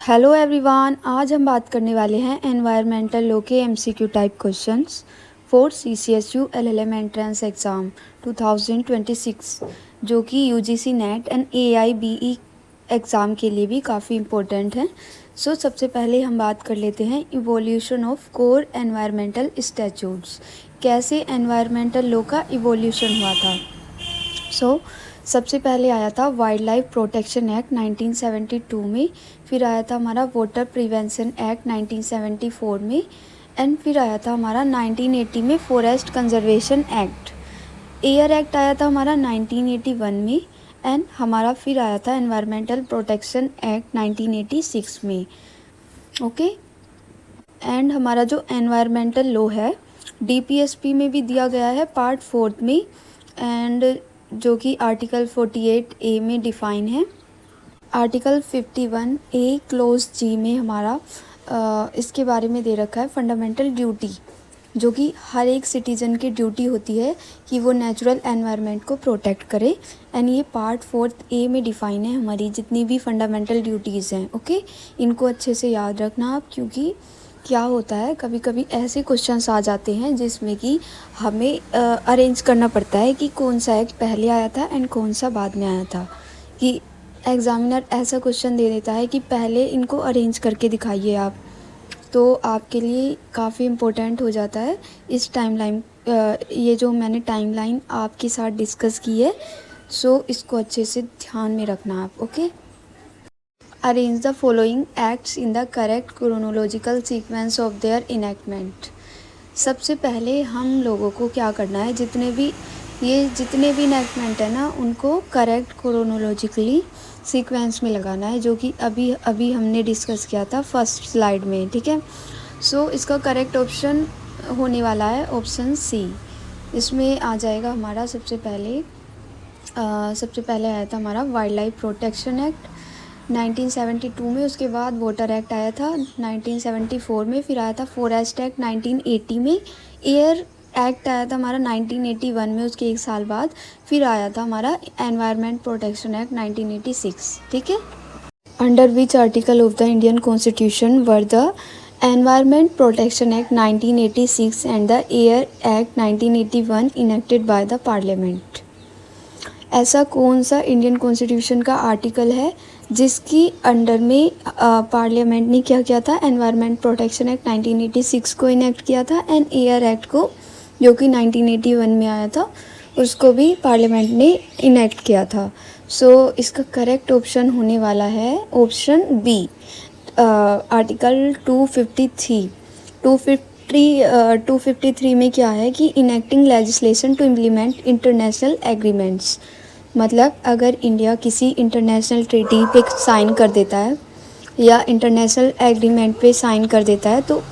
Hello everyone, आज हम बात करने वाले हैं एनवायरमेंटल लॉ के MCQ type questions for CCSU LLM entrance exam 2026 जो कि यूजीसी नेट एंड एआईबीई एग्ज़ाम के लिए भी काफ़ी इम्पोर्टेंट हैं। सबसे पहले हम बात कर लेते हैं evolution of core environmental statutes, कैसे एनवायरमेंटल लॉ का इवोल्यूशन हुआ था। सबसे पहले आया था वाइल्ड लाइफ प्रोटेक्शन एक्ट 1972 में, फिर आया था हमारा वाटर प्रिवेंशन एक्ट 1974 में, एंड फिर आया था हमारा 1980 में forest conservation act. Air act आया था हमारा 1981 में, एंड हमारा फिर आया था एनवायरमेंटल प्रोटेक्शन एक्ट 1986 में। ओके, एंड हमारा जो एनवायरमेंटल लॉ है डीपीएसपी में भी दिया गया है पार्ट 4 में, एंड जो कि आर्टिकल 48 ए में डिफ़ाइन है। आर्टिकल 51 ए क्लोज जी में हमारा इसके बारे में दे रखा है फंडामेंटल ड्यूटी, जो कि हर एक सिटीज़न की ड्यूटी होती है कि वो नेचुरल एनवायरनमेंट को प्रोटेक्ट करे। एंड ये पार्ट 4 ए में डिफ़ाइन है हमारी जितनी भी फंडामेंटल ड्यूटीज़ हैं। ओके, इनको अच्छे से याद रखना आप, क्योंकि क्या होता है कभी कभी ऐसे क्वेश्चंस आ जाते हैं जिसमें कि हमें अरेंज करना पड़ता है कि कौन सा एक्ट पहले आया था एंड कौन सा बाद में आया था, कि एग्ज़ामिनर ऐसा क्वेश्चन दे देता है कि पहले इनको अरेंज करके दिखाइए आप, तो आपके लिए काफ़ी इम्पोर्टेंट हो जाता है इस टाइमलाइन। ये जो मैंने टाइमलाइन आपके साथ डिस्कस की है, इसको अच्छे से ध्यान में रखना आप। Okay, arrange the following acts in the correct chronological sequence of their enactment. सबसे पहले हम लोगों को क्या करना है, जितने भी इनैक्टमेंट है ना, उनको करेक्ट क्रोनोलॉजिकली सीक्वेंस में लगाना है, जो कि अभी हमने डिस्कस किया था फर्स्ट स्लाइड में। ठीक है, इसका करेक्ट ऑप्शन होने वाला है ऑप्शन सी। इसमें आ जाएगा हमारा सबसे पहले आया था हमारा वाइल्ड लाइफ प्रोटेक्शन एक्ट 1972 में, उसके बाद वाटर एक्ट आया था 1974 में, फिर आया था फॉरेस्ट एक्ट 1980 में, एयर एक्ट आया था हमारा 1981 में, उसके एक साल बाद फिर आया था हमारा एनवायरनमेंट प्रोटेक्शन एक्ट 1986। ठीक है, under which article of the Indian constitution were the environment protection act 1986 and the air act 1981 enacted by the parliament. ऐसा कौन सा इंडियन कॉन्स्टिट्यूशन का आर्टिकल है जिसकी अंडर में पार्लियामेंट ने क्या किया था, एनवायरनमेंट प्रोटेक्शन एक्ट 1986 को इनेक्ट किया था, एंड एयर एक्ट को जो कि 1981 में आया था उसको भी पार्लियामेंट ने इनेक्ट किया था। इसका करेक्ट ऑप्शन होने वाला है ऑप्शन बी, आर्टिकल 253 में क्या है कि enacting legislation to implement international agreements. मतलब अगर इंडिया किसी इंटरनेशनल ट्रीटी पे साइन कर देता है या इंटरनेशनल एग्रीमेंट पे साइन कर देता है, तो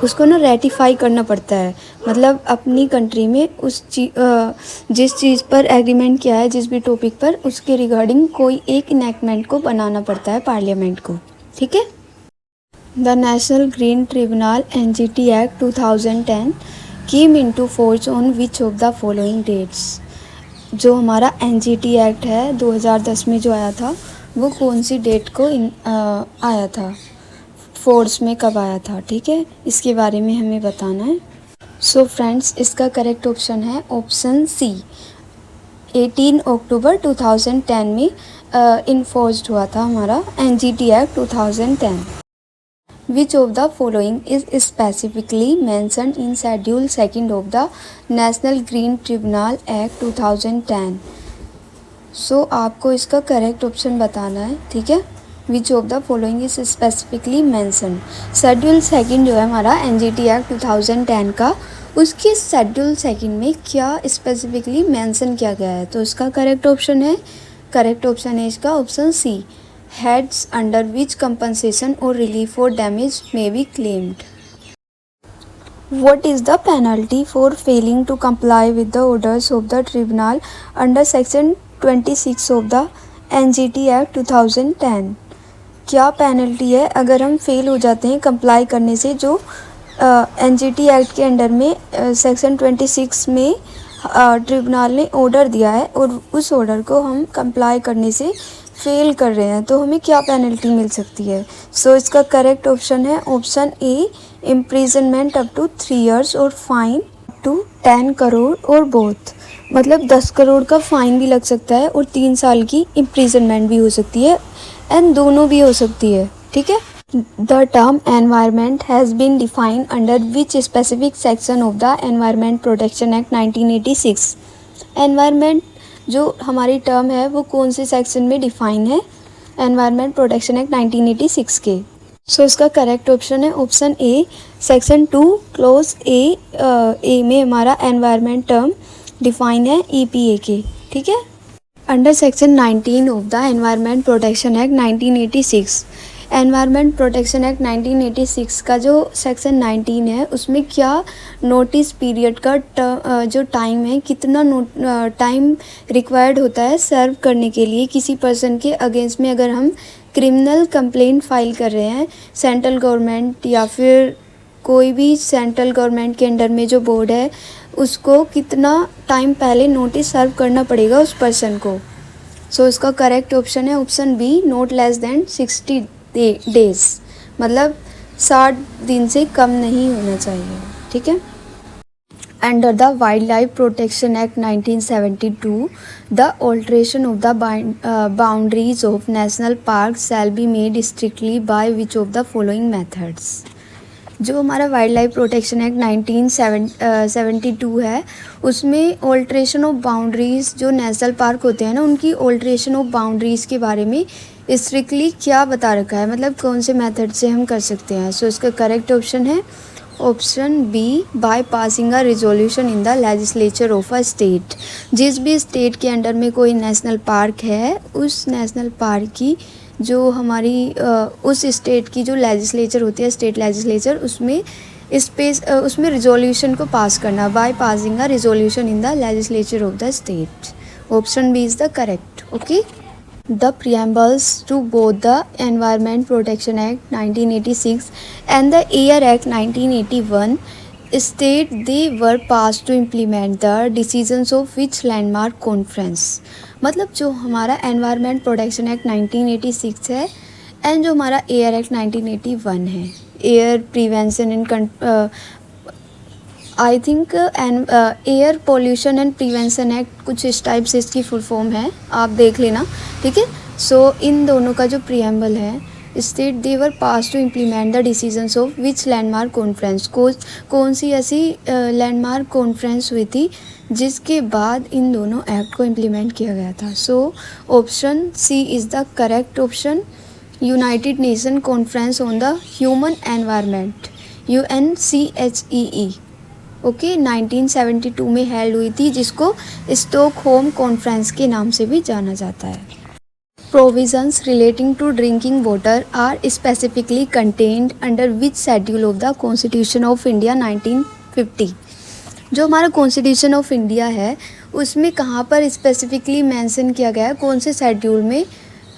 उसको ना रेटिफाई करना पड़ता है। मतलब अपनी कंट्री में जिस चीज़ पर एग्रीमेंट किया है, जिस भी टॉपिक पर, उसके रिगार्डिंग कोई एक इनेक्टमेंट को बनाना पड़ता है पार्लियामेंट को। ठीक है, the national green tribunal NGT act 2010 came into force on which of the following dates. जो हमारा NGT एक्ट है 2010 में जो आया था, वो कौन सी डेट को आया था, फोर्स में कब आया था। ठीक है, इसके बारे में हमें बताना है। फ्रेंड्स, इसका करेक्ट ऑप्शन है ऑप्शन सी, 18 अक्टूबर 2010 में इन्फोर्स्ड हुआ था हमारा NGT act 2010। Which of the following is specifically mentioned in Schedule 2 of the National Green Tribunal Act 2010? आपको इसका करेक्ट ऑप्शन बताना है। ठीक है, Which of the following is specifically mentioned? Schedule 2 जो है हमारा NGT Act 2010 का, उसके Schedule 2 में क्या स्पेसिफिकली मेंशन किया गया है, तो इसका करेक्ट ऑप्शन है इसका option C, heads under which compensation or relief for damage may be claimed. What is the penalty for failing to comply with the orders of the tribunal under section 26 of the NGT Act 2010? क्या penalty है अगर हम fail हो जाते हैं comply करने से, जो NGT एक्ट के अंडर में सेक्शन 26 में ट्रिब्यूनल ने ऑर्डर दिया है और उस ऑर्डर को हम कंप्लाई करने से फेल कर रहे हैं तो हमें क्या पेनल्टी मिल सकती है। सो इसका करेक्ट ऑप्शन है option A, imprisonment up to 3 years और फाइन अप टू 10 करोड़ और बोथ। मतलब 10 करोड़ का फाइन भी लग सकता है और 3 साल की इम्प्रिजनमेंट भी हो सकती है एंड दोनों भी हो सकती है, ठीक है। The term environment has been defined under which specific section of the environment protection act 1986। Environment जो हमारी टर्म है वो कौन से सेक्शन में डिफाइन है, एनवायरमेंट प्रोटेक्शन एक्ट 1986 के। सो इसका करेक्ट ऑप्शन है ऑप्शन ए, सेक्शन 2 क्लोज ए में हमारा एनवायरमेंट टर्म डिफाइन है EPA के, ठीक है। Under section 19 of the environment protection act 1986, environment protection act 1986 का जो सेक्शन 19 है उसमें क्या नोटिस पीरियड का जो टाइम है, कितना टाइम रिक्वायर्ड होता है सर्व करने के लिए किसी पर्सन के अगेंस्ट में अगर हम क्रिमिनल कंप्लेंट फाइल कर रहे हैं सेंट्रल गवर्नमेंट या फिर कोई भी सेंट्रल गवर्नमेंट के अंडर में जो बोर्ड है उसको कितना टाइम पहले नोटिस सर्व करना पड़ेगा उस पर्सन को। सो इसका करेक्ट ऑप्शन है option B, not less than 60 days, मतलब 60 दिन से कम नहीं होना चाहिए, ठीक है। Under the wild life protection act 1972, the alteration of the boundaries of national park shall be made strictly by which of the following methods. जो हमारा वाइल्ड लाइफ प्रोटेक्शन एक्ट 1972 है उसमें ऑल्ट्रेशन ऑफ बाउंड्रीज़ जो national park होते हैं ना उनकी alteration of boundaries के बारे में स्ट्रिक्टली क्या बता रखा है, मतलब कौन से मेथड से हम कर सकते हैं। सो इसका करेक्ट ऑप्शन है option B, by passing a resolution in the legislature of a state. जिस भी स्टेट के अंडर में कोई नेशनल पार्क है उस नेशनल पार्क की जो हमारी उस स्टेट की जो लेजिस्लेचर होती है, स्टेट लेजिस्लेचर, उसमें रिजोल्यूशन को पास करना, by passing a resolution in the legislature of the state. Option B is the correct, okay. The preambles to both the Environment Protection Act 1986 and the Air Act 1981 state they were passed to implement the decisions of which landmark conference। मतलब जो हमारा Environment Protection Act 1986 है and जो हमारा Air Act 1981 है, air prevention and I think air pollution and prevention act, कुछ इस type से इसकी फुल फॉर्म है, आप देख लेना, ठीक है। सो इन दोनों का जो प्रियम्बल है state they were pass to implement the decisions of which landmark conference, कौन सी ऐसी लैंडमार्क कॉन्फ्रेंस हुई थी जिसके बाद इन दोनों एक्ट को इम्प्लीमेंट किया गया था। So option C is the correct option, United Nation conference on the human environment, UNCHEE, okay, 1972 में हेल्ड हुई थी जिसको स्टॉकहोम कॉन्फ्रेंस के नाम से भी जाना जाता है। Provisions relating to drinking water are specifically contained under which schedule of the constitution of India 1950। जो हमारा कॉन्स्टिट्यूशन ऑफ इंडिया है उसमें कहाँ पर स्पेसिफिकली मेंशन किया गया है, कौन से शेड्यूल में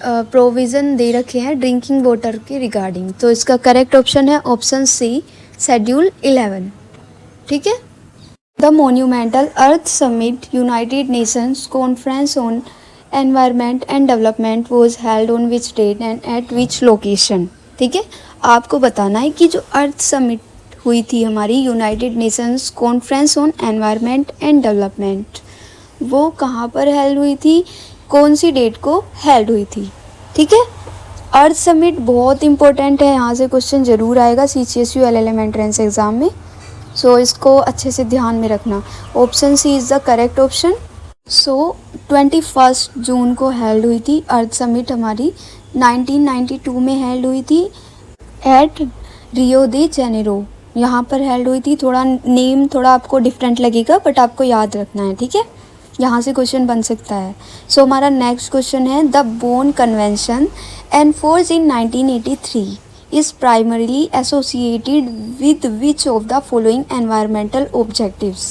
प्रोविज़न दे रखे हैं ड्रिंकिंग वाटर के रिगार्डिंग। तो इसका करेक्ट ऑप्शन है ऑप्शन सी, शेड्यूल 11, ठीक है। The monumental earth summit United Nations conference on environment and development was held on which date and at which location, ठीक है। आपको बताना है कि जो अर्थ समिट हुई थी हमारी United Nations conference on environment and development, वो कहाँ पर हेल्ड हुई थी, कौन सी डेट को हेल्ड हुई थी, ठीक है। अर्थ समिट बहुत इंपॉर्टेंट है, यहाँ से क्वेश्चन ज़रूर आएगा CCSU LLM एंट्रेंस एग्ज़ाम में। सो इसको अच्छे से ध्यान में रखना। Option C is the correct option. So 21 June को हेल्ड हुई थी अर्थ समिट हमारी, 1992 में हेल्ड हुई थी एट रियो दी जेनेरो, यहाँ पर हेल्ड हुई थी। थोड़ा नेम थोड़ा आपको डिफरेंट लगेगा बट आपको याद रखना है, ठीक है, यहाँ से क्वेश्चन बन सकता है। सो हमारा नेक्स्ट क्वेश्चन है the bone convention enforced in 1983 is primarily associated with which of the following environmental objectives।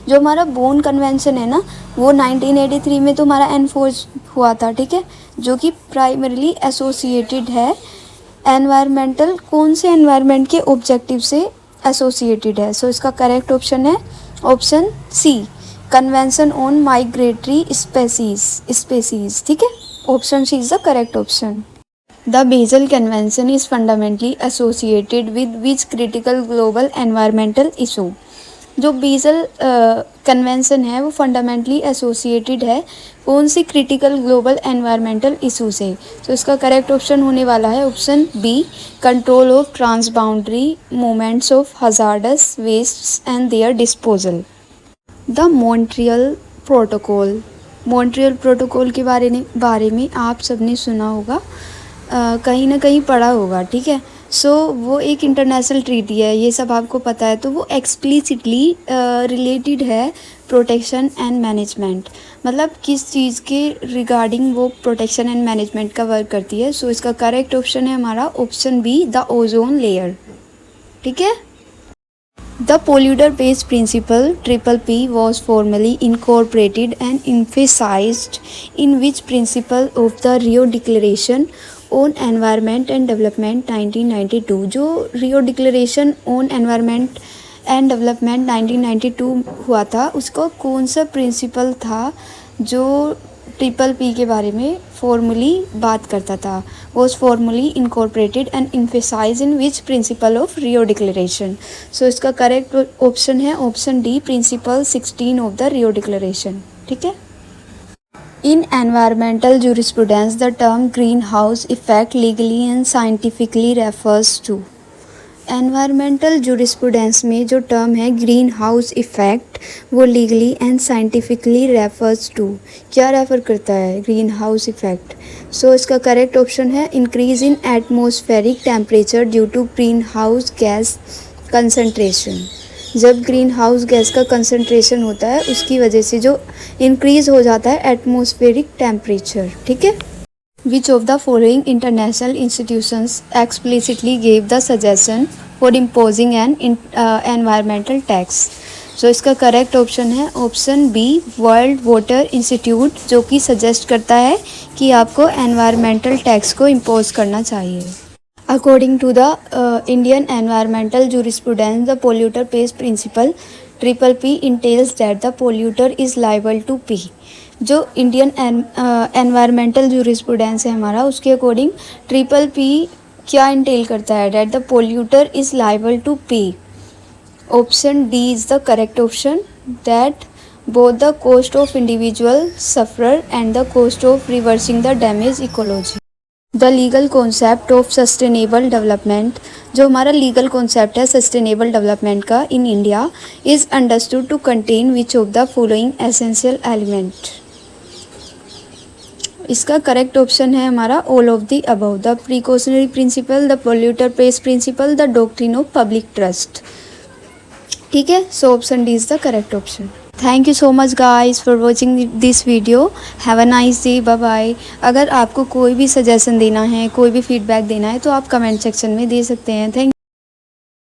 जो हमारा बोन कन्वेंशन है ना वो 1983 में तो हमारा एनफोर्स हुआ था, ठीक है, जो कि प्राइमरीली एसोसिएटेड है एनवायरमेंटल, कौन से एनवायरमेंट के ऑब्जेक्टिव से एसोसिएटेड है। सो इसका करेक्ट ऑप्शन है option C, convention on migratory species, ठीक है। Option C is the correct option. The Basel Convention is fundamentally associated with which critical global environmental issue? जो बेसल कन्वेंशन है वो fundamentally associated है कौन सी क्रिटिकल ग्लोबल एनवायरमेंटल इशू से? तो इसका करेक्ट ऑप्शन होने वाला है option B, control of transboundary movements of hazardous wastes and their disposal. The Montreal protocol, Montreal protocol के बारे में आप सबने सुना होगा, कहीं ना कहीं पढ़ा होगा, ठीक है। सो वो एक इंटरनेशनल ट्रीटी है, ये सब आपको पता है। तो वो एक्सप्लिसिटली रिलेटेड है प्रोटेक्शन एंड मैनेजमेंट, मतलब किस चीज़ के रिगार्डिंग वो प्रोटेक्शन एंड मैनेजमेंट का वर्क करती है। सो इसका करेक्ट ऑप्शन है हमारा option B, the ozone layer, ठीक है। The polluter pays principle (PPP) was formally incorporated and emphasized in which principle of the Rio Declaration on Environment and Development 1992? जो Rio declaration on environment and development 1992 हुआ था, उसका कौन सा principal था जो PPP के बारे में फॉर्मली बात करता था? Was formally incorporated and emphasise in which principle of Rio declaration? So इसका करेक्ट ऑप्शन है option D, principle 16 of the Rio declaration, ठीक है। In environmental jurisprudence the term greenhouse effect legally and scientifically refers to. Environmental jurisprudence में जो term है greenhouse effect, वो legally and scientifically refers to, क्या refer करता है? Greenhouse effect. So इसका करेक्ट ऑप्शन है increase in atmospheric temperature due to greenhouse gas concentration. जब ग्रीन हाउस गैस का कंसनट्रेशन होता है उसकी वजह से जो इंक्रीज़ हो जाता है एटमॉस्फेरिक टेम्परेचर, ठीक है। Which of the following international institutions explicitly gave the suggestion for imposing an environmental tax? So इसका करेक्ट ऑप्शन है option B, world water institute, जो कि सजेस्ट करता है कि आपको एनवायरमेंटल टैक्स को इम्पोज करना चाहिए। According to the Indian environmental jurisprudence, the polluter pays principle PPP entails that the polluter is liable to pay। जो इंडियन एनवायरमेंटल जूरिस्प्रूडेंस है हमारा, उसके अकॉर्डिंग PPP क्या इंटेल करता है? That the polluter is liable to pay. Option D is the correct option, that both the cost of individual sufferer and the cost of reversing the damage ecology. The legal concept of sustainable development, जो हमारा legal concept है sustainable development का in India, is understood to contain which of the following essential element? इसका correct option है हमारा all of the above, the precautionary principle, the polluter pays principle, the doctrine of public trust, ठीक है। So option D is the correct option. Thank you so much guys for watching this video. Have a nice day, bye bye. अगर आपको कोई भी suggestion देना है, कोई भी फीडबैक देना है तो आप कमेंट सेक्शन में दे सकते हैं। थैंक